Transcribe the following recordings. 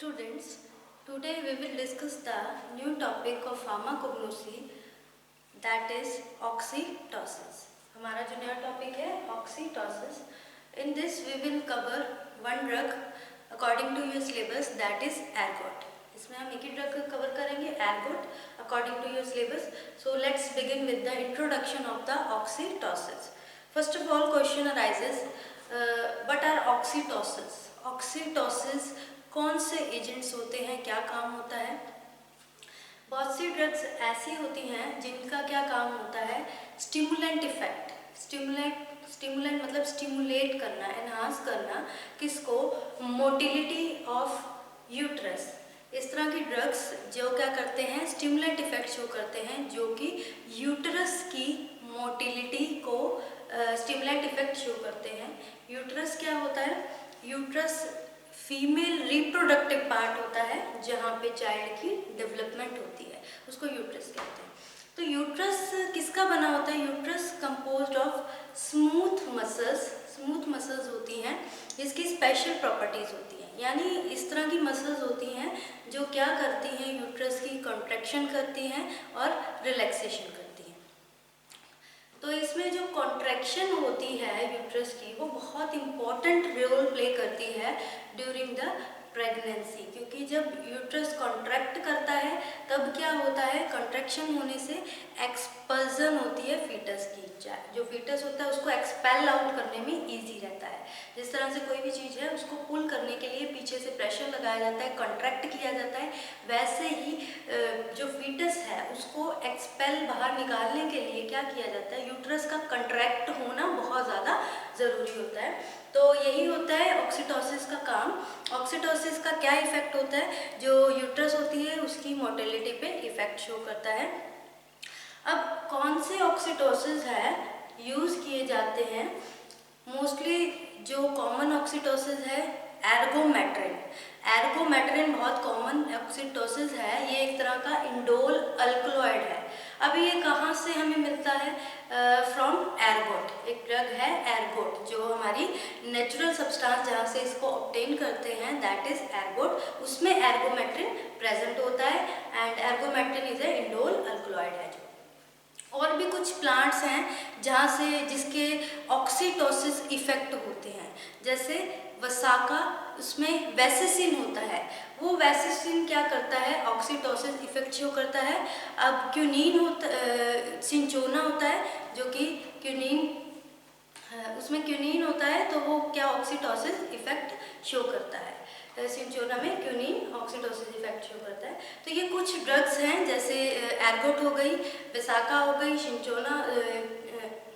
Students, today we will discuss the new topic of pharmacognosy, that is oxytocin. हमारा जो नया topic है oxytocin. In this we will cover one drug according to your syllabus, that is ergot. इसमें हम एक ही drug cover करेंगे ergot according to your syllabus. So let's begin with the introduction of the oxytocin. First of all, question arises, what are oxytocins? Oxytocins कौन से agents होते हैं, क्या काम होता है? बहुत सी ड्रग्स ऐसी होती हैं जिनका क्या काम होता है, स्टिमुलेंट इफेक्ट. स्टिमुलेंट मतलब स्टिमुलेट करना, एनहांस करना, किसको? Motility of uterus. इस तरह की ड्रग्स जो क्या करते हैं, स्टिमुलेंट इफेक्ट शो करते हैं, जो कि यूट्रस की मोटिलिटी को स्टिमुलेंट इफेक्ट शो करते हैं. यूट्रस क्या होता है? यूट्रस फीमेल रिप्रोडक्टिव पार्ट होता है जहाँ पे चाइल्ड की डेवलपमेंट होती है, उसको यूट्रस कहते हैं. तो यूट्रस किसका बना होता है? Uterus composed of smooth muscles होती हैं, इसकी स्पेशल प्रॉपर्टीज होती हैं. यानी इस तरह की मसल्स होती हैं जो क्या करती हैं, यूट्रस की कॉन्ट्रैक्शन करती हैं और रिलैक्सेशन करती हैं. तो इसमें जो कॉन्ट्रैक्शन होती है यूट्रस की, वो बहुत इम्पॉर्टेंट रोल प्ले करती है ड्यूरिंग द प्रेगनेंसी. क्योंकि जब यूट्रस कॉन्ट्रैक्ट करता है तब क्या होता है, कॉन्ट्रैक्शन होने से एक्सपल्जन होती है फीटस की. जो फीटस होता है उसको एक्सपेल आउट करने में ईजी रहता है. जिस तरह से कोई भी चीज़ है उसको पुल करने के लिए पीछे से प्रेशर लगाया जाता है, कॉन्ट्रैक्ट किया जाता है, वैसे ही जो फीटस है उसको एक्सपेल बाहर निकालने के लिए क्या किया जाता है, यूट्रस का कॉन्ट्रैक्ट होना बहुत ज़्यादा ज़रूरी होता है. तो यही होता है ऑक्सीटोसिस का काम. ऑक्सीटोसिस का क्या इफेक्ट होता है? जो यूट्रस होती है उसकी मोटिलिटी पे इफेक्ट शो करता है. अब कौन से ऑक्सीटोसिस है यूज़ किए जाते हैं? मोस्टली जो कॉमन ऑक्सीटोसिस है एर्गोमेट्रिन. एर्गोमेट्रिन बहुत कॉमन ऑक्सीटोसिस है. ये एक तरह का इंडोल अल्कलॉइड है. अभी ये कहाँ से हमें मिलता है? From ergot. एक ड्रग है एर्गोट, जो हमारी नेचुरल सब्सटेंस जहाँ से इसको ऑब्टेन करते हैं, दैट इज एर्गोट. उसमें एर्गोमेट्रिन प्रेजेंट होता है and ergometrine is a indole alkaloid है. और भी कुछ प्लांट्स हैं जहाँ से जिसके ऑक्सीटोसिस इफेक्ट होते हैं, जैसे वसाका, उसमें वेसिसिन होता है. वो वेसिसिन क्या करता है, ऑक्सीटोसिस इफेक्ट शो करता है. अब क्यूनिन सिंचोना होता है, जो कि उसमें क्यूनिन होता है, तो वो क्या ऑक्सीटोसिस इफेक्ट शो करता है. सिंचोना में क्यूनिन ऑक्सीटोसिस इफेक्ट शो करता है. तो ये कुछ ड्रग्स हैं, जैसे एर्गोट हो गई, विसाका हो गई, सिंचोना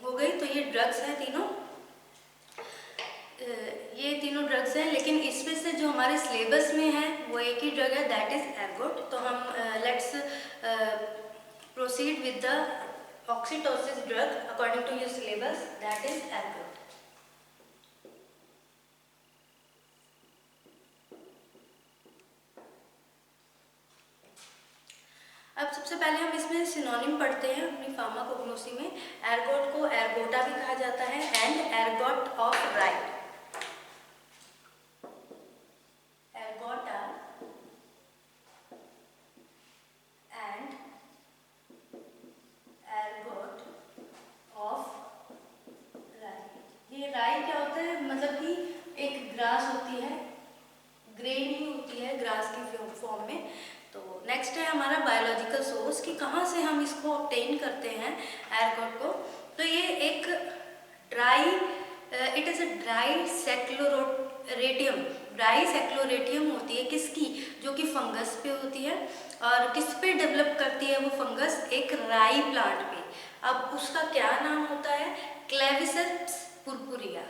हो गई. तो ये ड्रग्स हैं तीनों. ये तीनों ड्रग्स हैं, लेकिन इसमें से जो हमारे सिलेबस में है वो एक ही ड्रग है, दैट इज एर्गोट. तो हम let's proceed with the oxytocic drug according to your syllabus, that is ergot. अब सबसे पहले हम इसमें सिनोनिम पढ़ते हैं अपनी फार्माकोग्नोसी में. एर्गोट को एर्गोटा भी कहा जाता है एंड एर्गोट ऑफ राइट. एर्गोटा एंड एर्गोट ऑफ राई. ये राई क्या होता है, मतलब कि एक ग्रास होती है, ग्रेन ही होती है ग्रास की फॉर्म में. तो नेक्स्ट है हमारा बायोलॉजिकल सोर्स, कि कहाँ से हम इसको ऑब्टेन करते हैं एर्गोट को. तो ये एक इट इज़ अ ड्राई सेक्लोरेटियम होती है. किसकी? जो कि फंगस पे होती है. और किस पे डेवलप करती है वो फंगस? एक राई प्लांट पे. अब उसका क्या नाम होता है? Claviceps purpurea.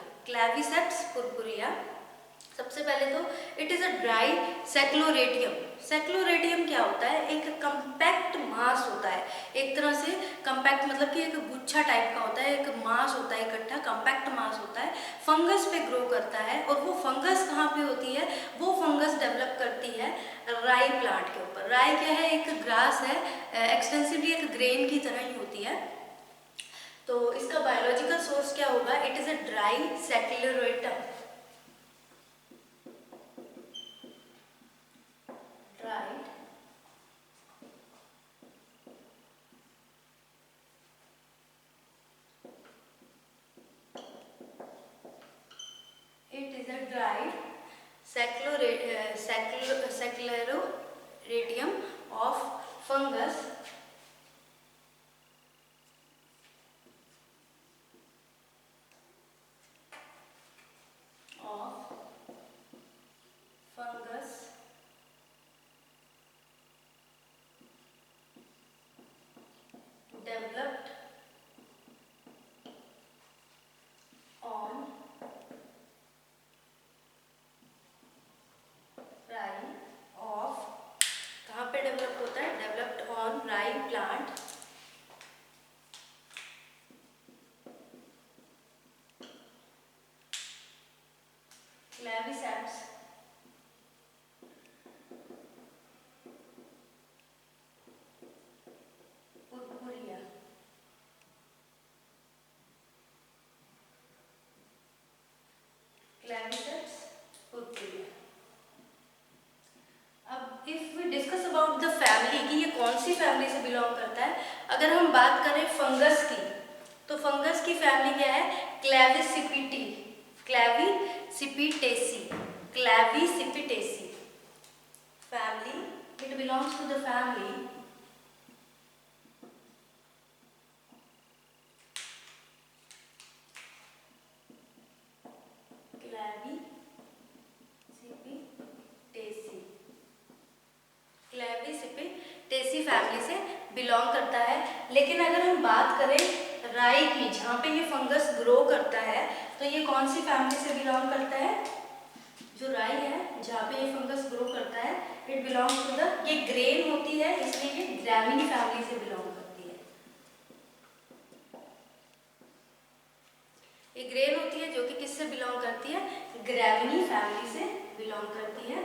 सबसे पहले तो इट इज़ अ ड्राई सेक्लोरेटियम. सेक्लोरेटियम क्या होता है? एक कंपैक्ट मास होता है. एक तरह से कंपैक्ट मतलब कि एक गुच्छा टाइप का होता है, एक मास होता है इकट्ठा, कंपैक्ट मास होता है, फंगस पे ग्रो करता है. और वो फंगस कहाँ पे होती है? वो फंगस डेवलप करती है राई प्लांट के ऊपर. राई क्या है? एक ग्रास है, एक्सटेंसिवली एक ग्रेन की तरह ही होती है. तो इसका बायोलॉजिकल सोर्स क्या होगा? It is a dry sclerotium. Sclerotium of fungus developed on rye of, कहाँ पे डेवलप होता है? Developed on rye plant claviceps purpurea. Claviceps purpurea. अब if we discuss about the family कि ये कौन सी फैमिली से बिलोंग करता है, अगर हम बात करें फंगस की, तो फंगस की फैमिली क्या है? क्लेविसिपिटी, Clavicipitaceae, Clavicipitaceae family. It belongs to the family Clavicipitaceae family से बिलोंग करता है। लेकिन अगर हम बात करें राई की, जहाँ पे ये फंगस ग्रो करता है, तो ये कौन सी फैमिली से बिलोंग करता है? जो राई है जहाँ पे ये फंगस ग्रो करता है, इट बिलोंग्स टू द, ये ग्रेन होती है इसलिए ये ग्रामीनी फैमिली से बिलोंग करती है। ये ग्रेन होती है जो कि किससे बिलोंग करती है? ग्रामीनी फैमिली से बिलोंग करती है।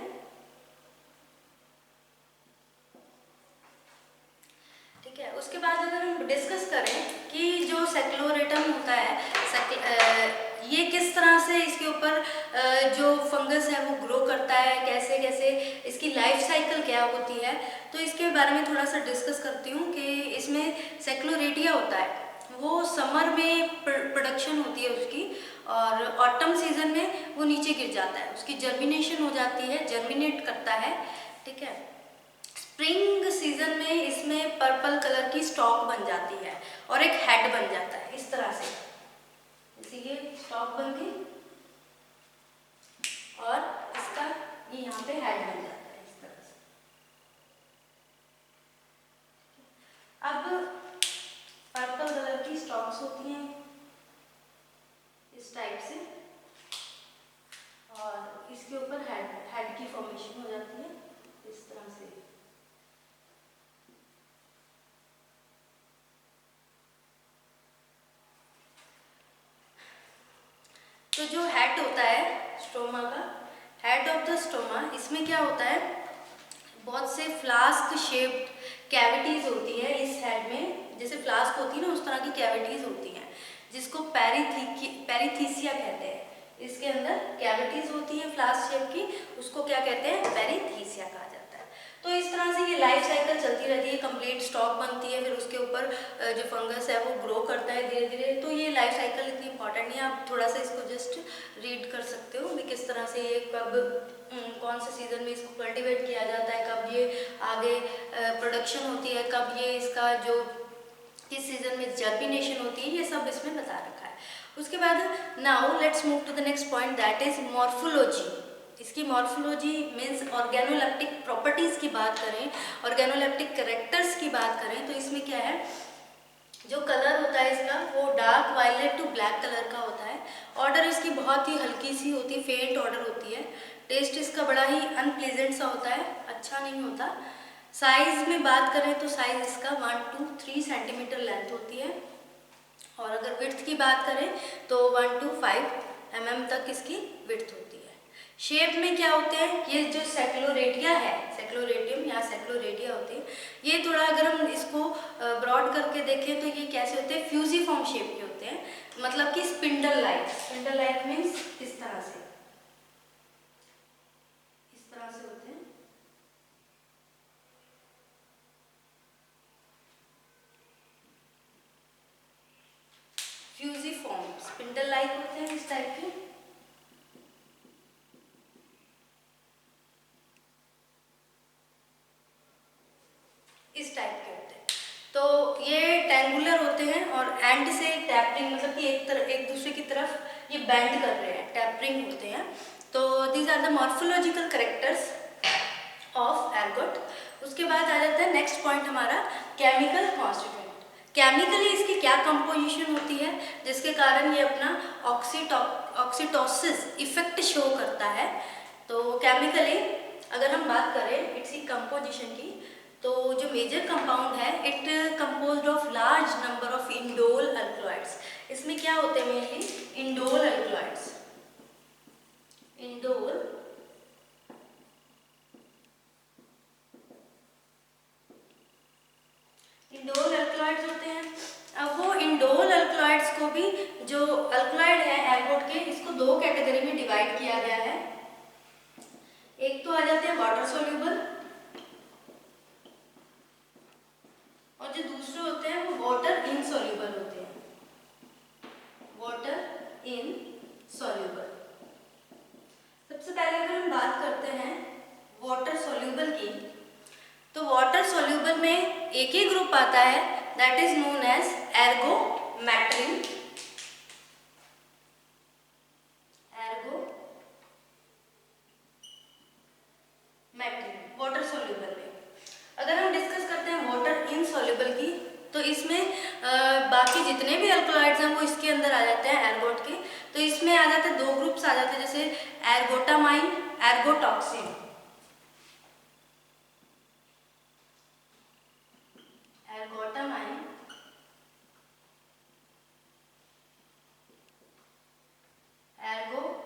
ठीक है, उसके बाद अगर हम डिस्कस करें कि जो सेक्लोरेटम होता है, ये किस तरह से इसके ऊपर जो फंगस है वो ग्रो करता है, कैसे कैसे इसकी लाइफ साइकिल क्या होती है, तो इसके बारे में थोड़ा सा डिस्कस करती हूँ कि इसमें सेक्लोरेटिया होता है, वो समर में प्रोडक्शन होती है उसकी, और ऑटम सीजन में वो नीचे गिर जाता है, उसकी जर्मिनेशन हो जाती है, जर्मिनेट करता है। ठीक है, स्प्रिंग सीजन में इसमें पर्पल कलर की स्टॉक बन जाती है और एक हेड बन जाता है इस तरह से, ये स्टॉक बन गई और इसका ये यहाँ पे हेड बन जाता है इस तरह से। अब पर्पल कलर की स्टॉक्स होती हैं इस टाइप से, और इसके ऊपर हेड की फॉर्मेशन हो जाती है इस तरह से। तो जो हेड होता है स्टोमा का, हेड ऑफ द स्टोमा, इसमें क्या होता है? बहुत से फ्लास्क शेप्ड कैविटीज होती है इस हेड में, जैसे फ्लास्क होती है ना उस तरह की कैविटीज होती हैं, जिसको पेरिथीसिया कहते हैं। इसके अंदर कैविटीज होती है फ्लास्क शेप की, उसको क्या कहते हैं? पेरिथीसिया कहा जाता है। तो इस तरह से ये लाइफ साइकिल चलती रहती है, कंप्लीट स्टॉक बनती है, फिर उसके ऊपर जो फंगस है वो ग्रो करता है धीरे धीरे। तो ये लाइफ साइकिल इतनी इंपॉर्टेंट नहीं है, आप थोड़ा सा इसको जस्ट रीड कर सकते हो कि किस तरह से ये कब कौन से सीजन में इसको कल्टीवेट किया जाता है, कब ये आगे प्रोडक्शन होती है, कब ये इसका जो किस सीजन में जर्मिनेशन होती है, ये सब इसमें बता रखा है। उसके बाद now let's move to the next point, that is morphology. इसकी मॉर्फोलॉजी मीन्स ऑर्गेनोलेप्टिक प्रॉपर्टीज की बात करें, ऑर्गेनोलेप्टिक कैरेक्टर्स की बात करें, तो इसमें क्या है? जो कलर होता है इसका वो dark violet to black colour का होता है। ऑर्डर इसकी बहुत ही हल्की सी होती है, फेंट ऑर्डर होती है। टेस्ट इसका बड़ा ही अनप्लीजेंट सा होता है, अच्छा नहीं होता। साइज में बात करें तो साइज इसका 1 to 3 सेंटीमीटर लेंथ होती है, और अगर विड्थ की बात करें तो 1 to 5 mm तक इसकी विड्थ होती है। शेप में क्या होते हैं? ये जो सेक्लोरेटिया है, सेक्लोरेटियम या सेक्लोरेटिया होते हैं, ये थोड़ा अगर हम इसको ब्रॉड करके देखें तो ये कैसे होते हैं? फ्यूजीफॉर्म शेप के होते हैं, मतलब कि spindle like. Spindle like means इस तरह से, इस तरह से होते हैं। फ्यूजीफॉर्म स्पिंडल लाइक होते हैं इस टाइप के। इस टाइप के होते हैं। तो ये ट्रायंगुलर होते हैं और एंड से टैपरिंग, मतलब कि एक दूसरे की तरफ ये बेंड कर रहे हैं, टैपरिंग होते हैं। तो these are the morphological characters of ergot. उसके बाद आ जाता है नेक्स्ट पॉइंट हमारा केमिकल कॉन्स्टिट्यूएंट। केमिकली इसकी क्या कंपोजिशन होती है जिसके कारण ये अपना ऑक्सीटोसिस इफेक्ट शो करता है। तो केमिकली अगर हम बात करें इसकी कंपोजिशन की, तो जो मेजर कंपाउंड है it composed of large number of indole alkaloids. इसमें क्या होते हैं mainly indole alkaloids. Indole alkaloids होते हैं। अब वो इंडोल अल्कलॉइड्स को भी, जो अल्कलॉइड है एर्गोट के, इसको दो कैटेगरी में डिवाइड किया गया है। एक तो आ जाते हैं वाटर सोल्यूबल और जो दूसरे होते हैं वो वाटर इनसोल्यूबल होते हैं। Water insoluble. सबसे पहले अगर हम बात करते हैं वाटर सोल्यूबल की, तो वाटर सोल्यूबल में एक ही ग्रुप आता है that is known as ergometrine. Water soluble में। अगर हम डिस्कस करते हैं वाटर इनसोल्यूबल की, तो इसमें बाकी जितने भी अल्कलॉइड्स हैं वो इसके अंदर आ जाते हैं एर्गोट के। तो इसमें आ जाते हैं दो ग्रुप्स आ जाते हैं, जैसे एर्गोटामाइन, एर्गोटॉक्सिन। एर्गोटामाइन, एर्गोटॉक्सिन,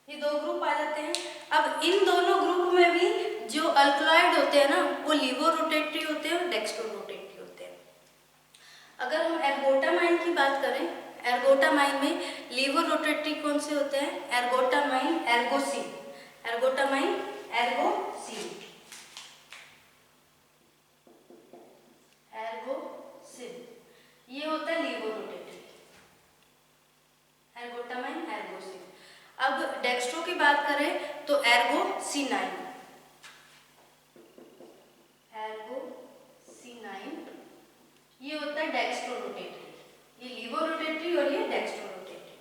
ये दो ग्रुप आ जाते हैं। अब इन दोनों ग्रुप में भी जो अल्कलॉइड होते हैं ना वो लीवो रोटेटरी होते हैं और डेक्स्ट्रो रोटेटरी होते हैं। अगर हम एर्गोटामाइन की बात करें, एर्गोटामाइन में लीवो रोटेटरी कौन से होते हैं? एर्गोटामाइन, एर्गोसिन। एर्गोटामाइन, एर्गोसिन, एर्गोसिन, ये होता है लीवो रोटेटरी। एर्गोटामाइन, एर्गोसिन। अब डेक्स्ट्रो की बात करें तो एर्गोसिनाइन। एर्गोसिनाइन ये होता है डेक्स्ट्रो रोटेटरी। ये लीवो रोटेटरी और ये डेक्स्ट्रो रोटेटरी।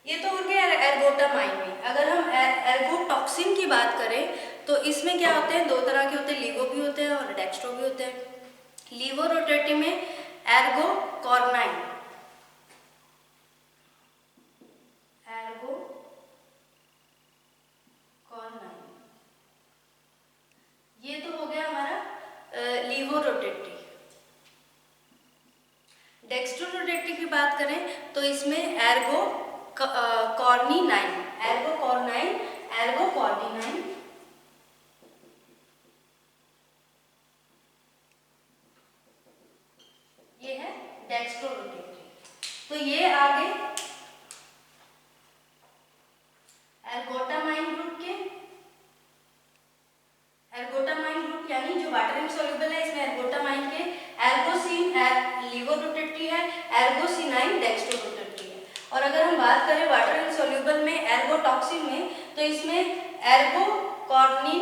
ये तो हो गया एर्गोटामाइन में। अगर हम एर्गोटॉक्सिन की बात करें तो इसमें क्या होते हैं, दो तरह के होते हैं, लीवो भी होते हैं और डेक्स्ट्रो भी होते हैं। लीवो रोटेटरी में एर्गोकॉर्नाइन, ये तो हो गया हमारा लीवो रोटेटरी। डेक्स्ट्रो रोटेटरी की बात करें तो इसमें एर्गोकॉर्निनाइन, एर्गोकॉर्नाइन, एर्गोकॉर्निनाइन, ये है डेक्स्ट्रो रोटेटरी। तो ये आगे एर्गोटामाइन ग्रुप के, एर्गोटामाइन ग्रुप यानी जो वाटर इनसोल्यूबल है, इसमें एर्गोटामाइन के एर्गोसिन लीवो रोटेटरी है, एर्गोसिनाइन डेक्स्ट्रो रोटेटरी है। और अगर हम बात करें वाटर इनसोल्यूबल में एर्गोटॉक्सिन में, तो इसमें एर्गोकॉर्निन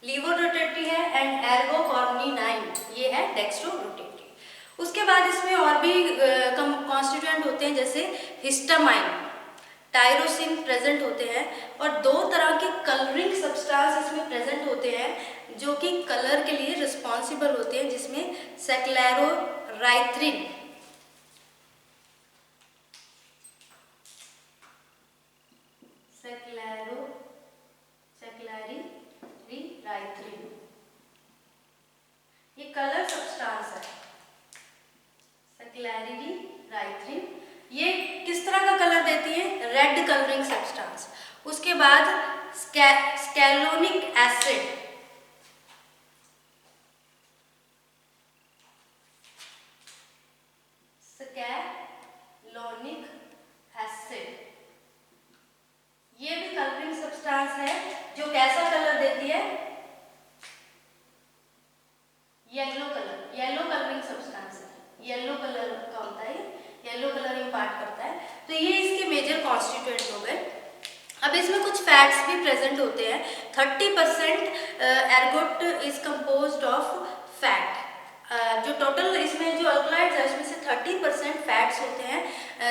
लीवो रोटेटरी है एंड एर्गोकॉर्निनाइन ये है डेक्स्ट्रो रोटेटरी। उसके बाद इसमें और भी कॉन्स्टिट्यूएंट होते हैं, जैसे हिस्टामाइन, टायरोसिन प्रेजेंट होते हैं और दो तरह के कलरिंग सब्सटेंस इसमें प्रेजेंट होते हैं जो कि कलर के लिए रिस्पॉन्सिबल होते हैं, जिसमें सेक्लेरोराइथ्रिन, सेक्लेरोराइथ्रिन ये कलर सब्सटेंस है। सेक्लेरोराइथ्रिन ये किस तरह का कलर देती है? Red colouring substance. उसके बाद स्कैलोनिक एसिड, स्कैलोनिक एसिड ये भी कलरिंग सब्सटेंस है जो कैसा कलर देती है? Yellow colour, yellow colouring substance है, येलो कलर का होता है, येलो कलर इम्पार्ट करता है। तो ये इसके मेजर कॉन्स्टिट्यूएंट हो गए। अब इसमें कुछ फैट्स भी प्रेजेंट होते हैं। 30% ergot is composed of fat. जो टोटल इसमें जो अल्कलॉइड्स है उसमें से 30% फैट्स होते हैं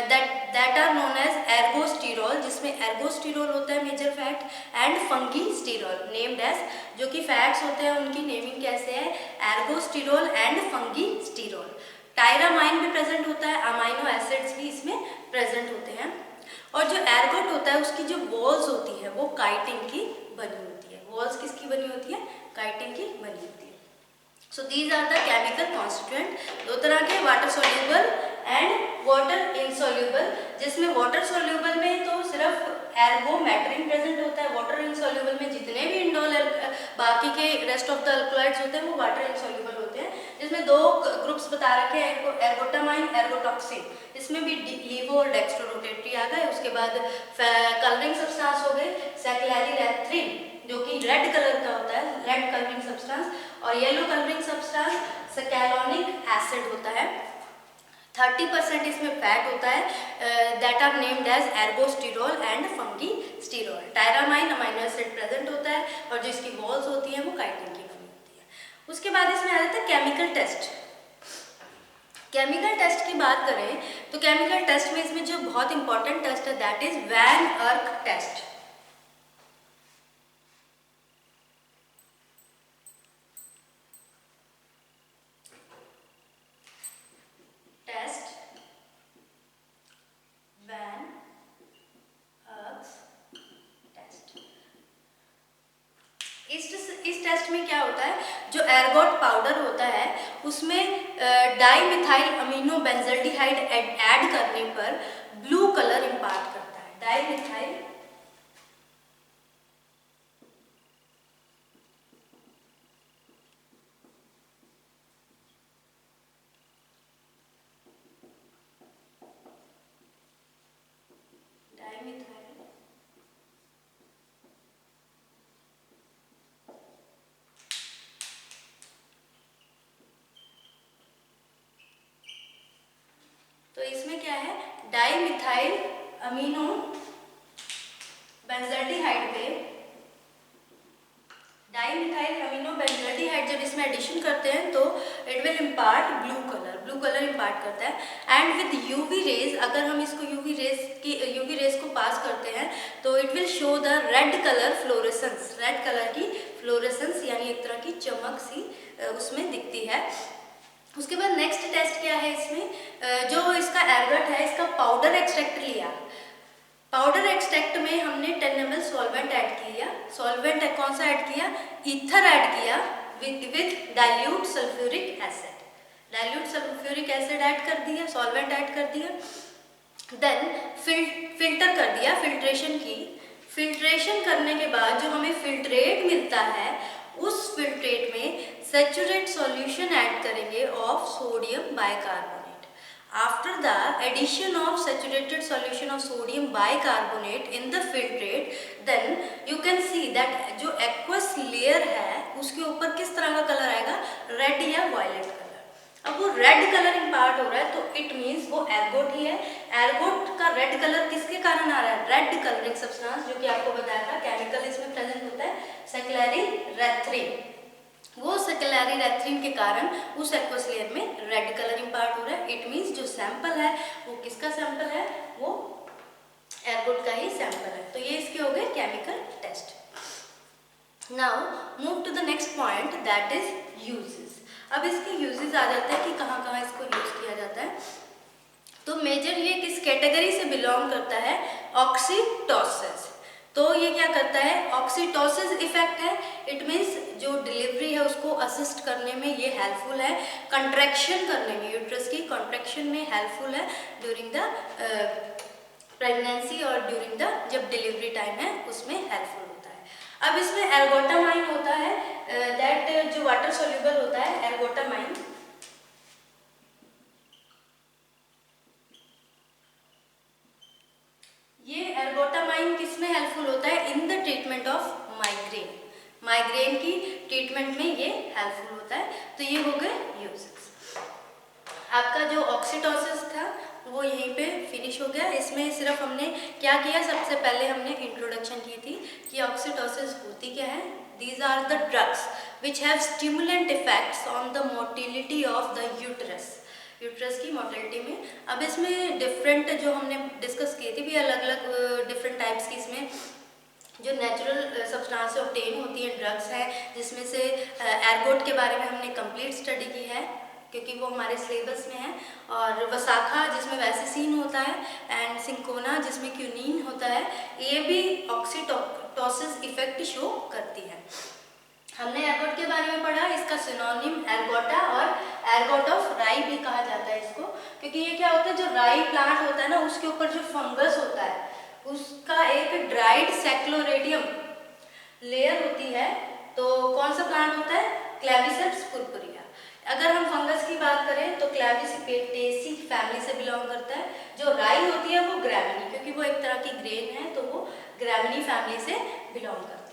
that are known as ergosterol, जिसमें एर्गोस्टिरोल होता है major fat, and fungisterol named as, जो कि फैट्स होते हैं उनकी नेमिंग कैसे है, एर्गोस्टिरोल एंड फंगीस्टिरोल। टायरामाइन भी प्रेजेंट होता है, अमाइनो एसिड्स भी इसमें प्रेजेंट होते हैं। और जो एर्गोट होता है उसकी जो वॉल्स होती है वो काइटिन की बनी होती है। वॉल्स किसकी बनी होती है, काइटिन की बनी होती है। So these are the chemical constituent, दो तरह के, water soluble and water insoluble, जिसमें वाटर सोल्यूबल में तो सिर्फ एर्गोमेट्रिन प्रेजेंट होता है, वाटर इनसोल्यूबल में जितने भी इंडोल बाकी के रेस्ट ऑफ द अल्कलॉइड्स होते हैं वो वाटर इनसोल्यूबल होते हैं, जिसमें दो ग्रुप्स बता रखे हैं, एर्गोटामाइन, एर्गोटॉक्सिन। इसमें भी लीवो और डेक्स्ट्रोरोटेटरी आ गए। उसके बाद कलरिंग सब्सटेंस हो गए सेक्लेरिलेथ्रिन, जो कि रेड कलर का होता है, रेड कलरिंग सब्सटेंस, और yellow colouring substance secalonic acid होता है। 30% इसमें फैट होता है that are named as ergosterol and fungisterol. Tyramine amino acid present होता है और जो इसकी वॉल्स होती हैं वो काइटिन की बनी होती है। उसके बाद इसमें आ जाता है केमिकल टेस्ट। केमिकल टेस्ट की बात करें तो केमिकल टेस्ट में इसमें जो बहुत इंपॉर्टेंट टेस्ट है दैट इज वैन अर्क टेस्ट। इस टेस्ट में क्या होता है, जो एर्गोट पाउडर होता है उसमें डाइमिथाइल अमीनो बेंजल्डिहाइड ऐड करने पर ब्लू कलर इंपार्ट करता है। डाइमिथाइल तो इसमें क्या है, डाइमिथाइल अमीनो बेंजल्डिहाइड पे डाइमिथाइल अमीनो बेंजल्डिहाइड जब इसमें एडिशन करते हैं तो it will impart blue colour impart करता है। एंड विद यूवी रेज, अगर हम इसको यूवी रेज को पास करते हैं तो it will show the red colour fluorescence, red colour की फ्लोरेसेंस यानी एक तरह की चमक सी उसमें दिखती है। उसके बाद नेक्स्ट टेस्ट क्या है इसमें, जो इसका एर्गोट है इसका पाउडर एक्सट्रैक्ट लिया। पाउडर एक्सट्रैक्ट में हमने 10 ml सॉल्वेंट ऐड किया। सॉल्वेंट कौन सा ऐड किया, ईथर ऐड किया with dilute sulphuric acid. Dilute sulphuric acid add कर दिया, सॉल्वेंट ऐड कर दिया, देन फिल्टर कर दिया, फिल्ट्रेशन की। फिल्ट्रेशन करने के बाद जो हमें फिल्ट्रेट मिलता है उस फिल्ट्रेट में सैचुरेट सॉल्यूशन ऐड करेंगे of sodium bicarbonate. After the addition of saturated solution of sodium bicarbonate in the filtrate, then you can see that जो एक्वस लेयर है उसके ऊपर किस तरह का कलर आएगा, रेड या वायलेट कलर। अब वो रेड कलर इम्पार्ट हो रहा है तो इट मीन्स वो एर्गोट ही है। एर्गोट का रेड कलर किसके कारण आ रहा है, रेड कलरिंग सब्सटेंस, जो कि आपको बताया था केमिकल इसमें प्रेजेंट होता है सेक्लेरिलेथ्रिन। वो सेक्लेरिलेथ्रिन के कारण उस एक्वस लेयर में रेड कलर इम्पार्ट हो रहा है। इट मीन्स जो सैंपल है वो किसका सैंपल है, वो एर्गोट का ही सैंपल है। तो ये इसके हो गए chemical test. Now move to the next point that is uses. अब इसके यूजेस आ जाते हैं कि कहाँ कहाँ इसको यूज किया जाता है। तो मेजर ये किस कैटेगरी से बिलोंग करता है, ऑक्सीटोसिस। तो ये क्या करता है, ऑक्सीटोसिस इफेक्ट है। इट मीन्स जो डिलीवरी है उसको असिस्ट करने में ये हेल्पफुल है, कंट्रैक्शन करने में, यूट्रस की कंट्रैक्शन में हेल्पफुल है ड्यूरिंग द प्रेगनेंसी और ड्यूरिंग द जब डिलीवरी टाइम है उसमें हेल्पफुल होता है। अब इसमें एर्गोटामाइन होता है दैट जो वाटर सोल्यूबल होता है एर्गोटामाइन। ये एर्गोटामाइन किसमें हेल्पफुल होता है, in the treatment of migraine. Migraine की ट्रीटमेंट में ये हेल्पफुल होता है। तो ये हो गए यूजेस। आपका जो ऑक्सीटोसिस था वो यहीं पे फिनिश हो गया। इसमें सिर्फ हमने क्या किया, सबसे पहले हमने इंट्रोडक्शन की थी कि ऑक्सीटोसिस होती क्या है। These are the drugs which have stimulant effects on the motility of the uterus की मोटिलिटी में। अब इसमें डिफरेंट जो हमने डिस्कस की थी भी, अलग अलग डिफरेंट टाइप्स की इसमें जो नेचुरल सब्सटेंस से ऑब्टेन होती है ड्रग्स है, जिसमें से एर्गोट के बारे में हमने कंप्लीट स्टडी की है क्योंकि वो हमारे सिलेबस में है, और वसाखा जिसमें वैसेसिन होता है, एंड सिंकोना जिसमें क्यूनिन होता है, ये भी ऑक्सीटोसिस इफेक्ट शो करती है। हमने एर्गोट के बारे में पढ़ा, इसका सिनोनिम एर्गोटा और एर्गोट ऑफ राई भी कहा जाता है इसको, क्योंकि ये क्या होता है, जो राई प्लांट होता है ना उसके ऊपर जो फंगस होता है उसका एक ड्राइड सेक्लोरेडियम लेयर होती है। तो कौन सा प्लांट होता है, क्लेविसेप्स पुरपुरिया। अगर हम फंगस की बात करें तो क्लेविसिपेटेसी फैमिली से बिलोंग करता है। जो राई होती है वो ग्रैमिनी, क्योंकि वो एक तरह की ग्रेन है तो वो ग्रैमिनी फैमिली से बिलोंग करती है।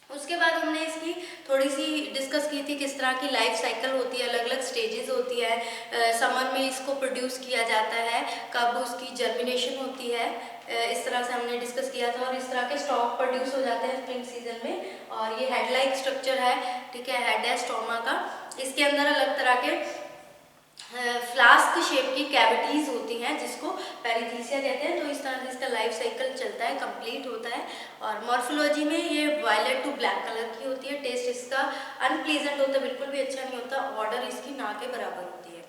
उसके बाद हमने इसकी थोड़ी सी डिस्कस की थी किस तरह की लाइफ साइकिल होती है, अलग अलग स्टेजेस होती है। समर में इसको प्रोड्यूस किया जाता है, कब उसकी जर्मिनेशन होती है, इस तरह से हमने डिस्कस किया था। और इस तरह के स्टॉक प्रोड्यूस हो जाते हैं स्प्रिंग सीजन में। और ये हेड लाइक स्ट्रक्चर है, ठीक है, हेड है स्टोमा का। इसके अंदर अलग तरह के फ्लास्क शेप की कैविटीज होती हैं जिसको पेरिथीसिया कहते हैं। तो इस तरह से इसका लाइफ साइकिल चलता है, कंप्लीट होता है। और मॉर्फोलॉजी में ये वायलेट टू ब्लैक कलर की होती है। टेस्ट इसका अनप्लीजेंट होता है, बिल्कुल भी अच्छा नहीं होता। ऑर्डर इसकी ना के बराबर होती है।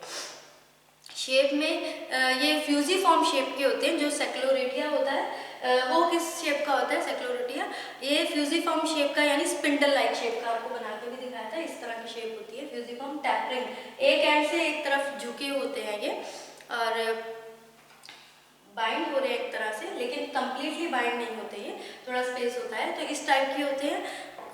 शेप में ये फ्यूजिफॉर्म शेप के होते हैं। जो सेक्लोरेटिया होता है वो किस शेप का होता है, सेक्लोरेटिया ये फ्यूजिफॉर्म शेप का, यानी स्पिंडल लाइक शेप का, आपको बना के भी दिखाया था। इस तरह की शेप होती है फ्यूजिफॉर्म। टैपरिंग, एक एंड से एक तरफ झुके होते हैं ये, और बाइंड हो रहे हैं एक तरह से, लेकिन कंप्लीटली बाइंड नहीं होते, ये थोड़ा स्पेस होता है। तो इस टाइप के होते हैं।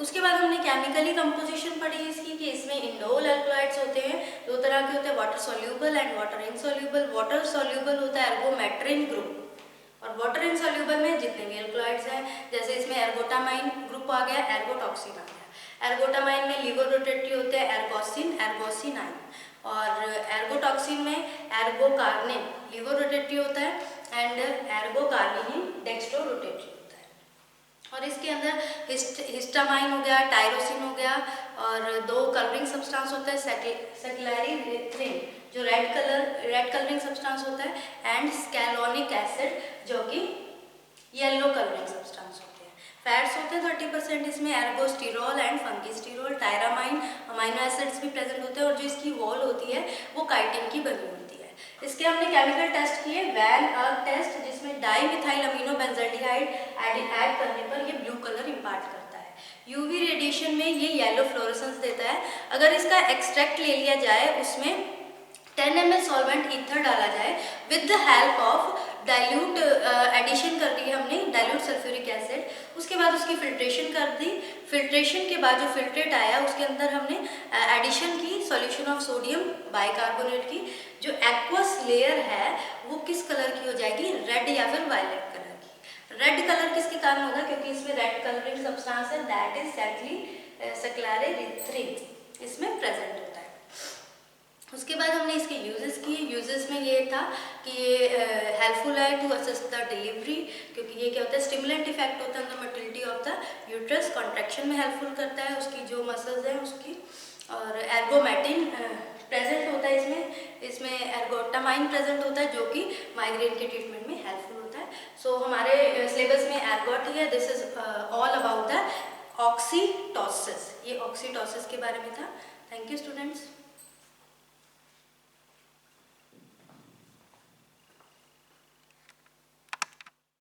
उसके बाद हमने केमिकली कंपोजिशन पढ़ी इसकी कि इसमें इंडोल एल्कलॉइड्स होते हैं, दो तरह के होते हैं, water soluble and water insoluble. Water soluble होता है एर्गोमेट्रिन ग्रुप, और वाटर इनसोल्यूबल में जितने भी एल्कलॉइड्स हैं, जैसे इसमें एर्गोटामाइन ग्रुप आ गया, एर्गोटॉक्सिन आ गया। एर्गोटामाइन में लिवोरोटेटरी होते हैं एर्गोसिन, एर्गोसिनाइन, और एर्गोटॉक्सिन में एर्गोकार्निन लिवोरोटेटरी होता है, एंड एर्गोकार्निन डेक्स्ट्रोरोटेटरी होता है। और इसके अंदर हिस्टामाइन हो गया, टायरोसिन हो गया, और दो कलरिंग सब्सटेंस होता है, सेक्लेरिथ्रिन जो रेड कलरिंग सब्सटेंस होता है, एंड स्कैलोनिक एसिड जो कि येलो कलरिंग सब्सटेंस होते हैं। फैट्स होते हैं 30% इसमें, एर्गोस्टिरोल and fungisterol. Tyramine amino acids भी प्रेजेंट होते हैं, और जो इसकी वॉल होती है वो काइटिन की बनी होती है। इसके हमने केमिकल टेस्ट किए, वैन अर्क टेस्ट, जिसमें डाईमिथाइल अमीनो बेंजल्डिहाइड ऐड करने पर ये ब्लू कलर इम्पार्ट करता है। यूवी रेडिएशन में ये येलो फ्लोरेसेंस देता है। अगर इसका एक्सट्रैक्ट ले लिया जाए, उसमें 10 ml सॉल्वेंट ईथर डाला जाए with the help of dilute, addition कर दी हमने डाइल्यूट सल्फ्यूरिक एसिड, उसके बाद उसकी फिल्ट्रेशन कर दी। फिल्ट्रेशन के बाद जो फिल्ट्रेट आया उसके अंदर हमने एडिशन की सॉल्यूशन ऑफ सोडियम बाइकार्बोनेट की। जो एक्वस लेयर है वो किस कलर की हो जाएगी, रेड या फिर वायलेट कलर की। रेड कलर किसके कारण होगा, क्योंकि इसमें रेड कलरिंग सब्सटेंस है, दैट इज सेक्लेरिथ्रिन इसमें प्रेजेंट होता है। उसके बाद हमने इसके यूजेस किए। यूजेस में ये था कि ये हेल्पफुल है टू असिस्ट द डिलीवरी, क्योंकि ये क्या होता है, स्टिमुलेंट इफेक्ट होता है the motility of the uterus, contraction में हेल्पफुल करता है उसकी जो मसल्स हैं उसकी। और एर्गोमेटिन प्रेजेंट होता है इसमें एर्गोटामाइन प्रेजेंट होता है जो कि माइग्रेन के ट्रीटमेंट में हेल्पफुल होता है। सो हमारे सिलेबस में एर्गोट है, this is all about the oxytocics. ये ऑक्सीटोसिस के बारे में था। Thank you students.